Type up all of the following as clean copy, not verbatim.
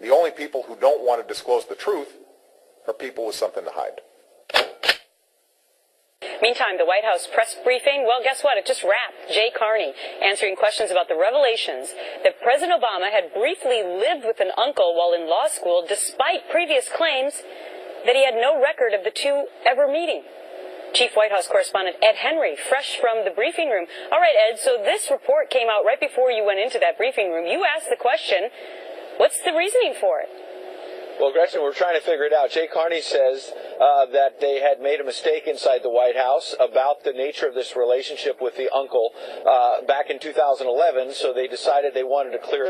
The only people who don't want to disclose the truth are people with something to hide. Meantime, the White House press briefing, well, guess what? It just wrapped. Jay Carney answering questions about the revelations that President Obama had briefly lived with an uncle while in law school, despite previous claims that he had no record of the two ever meeting. Chief White House correspondent Ed Henry, fresh from the briefing room. All right, Ed, so this report came out right before you went into that briefing room. You asked the question, what's the reasoning for it? Well, Gretchen, we're trying to figure it out. Jay Carney says that they had made a mistake inside the White House about the nature of this relationship with the uncle back in 2011, so they decided they wanted to clear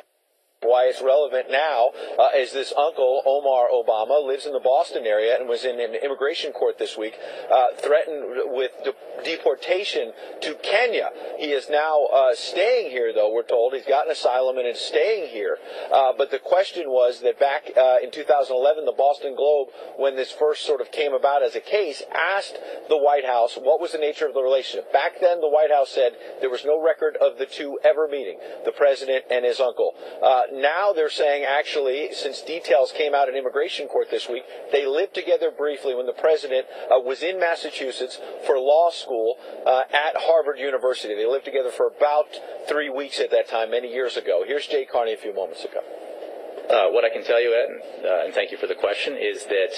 why it's relevant now is this uncle, Omar Obama, lives in the Boston area and was in an immigration court this week, threatened with deportation to Kenya. He is now staying here, though, we're told. He's gotten asylum and is staying here. But the question was that back in 2011, the Boston Globe, when this first sort of came about as a case, asked the White House what was the nature of the relationship. Back then, the White House said there was no record of the two ever meeting, the president and his uncle. Now they're saying, actually, since details came out in immigration court this week, they lived together briefly when the president was in Massachusetts for law school at Harvard University. They lived together for about 3 weeks at that time, many years ago. Here's Jay Carney a few moments ago. What I can tell you, Ed, and thank you for the question, is that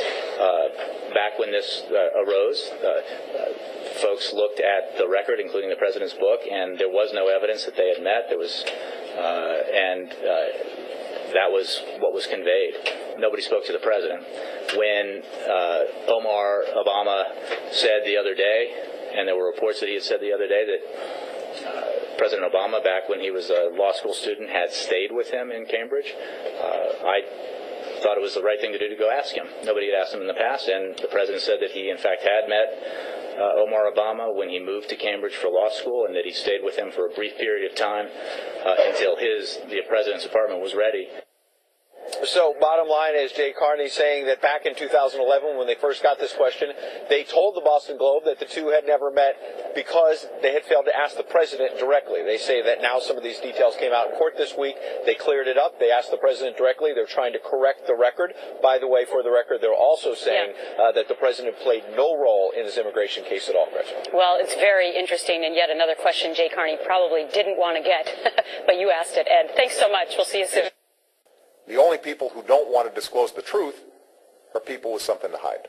back when this arose, folks looked at the record, including the president's book, and there was no evidence that they had met. There was, that was what was conveyed. Nobody spoke to the president. When Omar Obama said the other day, and there were reports that he had said the other day that President Obama, back when he was a law school student, had stayed with him in Cambridge, I thought it was the right thing to do to go ask him. Nobody had asked him in the past, and the president said that he, in fact, had met Omar Obama when he moved to Cambridge for law school, and that he stayed with him for a brief period of time until the president's apartment was ready. So, bottom line is Jay Carney saying that back in 2011, when they first got this question, they told the Boston Globe that the two had never met because they had failed to ask the president directly. They say that now some of these details came out in court this week. They cleared it up. They asked the president directly. They're trying to correct the record. By the way, for the record, they're also saying that the president played no role in his immigration case at all, Gretchen. Well, it's very interesting, and yet another question Jay Carney probably didn't want to get, but you asked it, Ed. Thanks so much. We'll see you soon. The only people who don't want to disclose the truth are people with something to hide.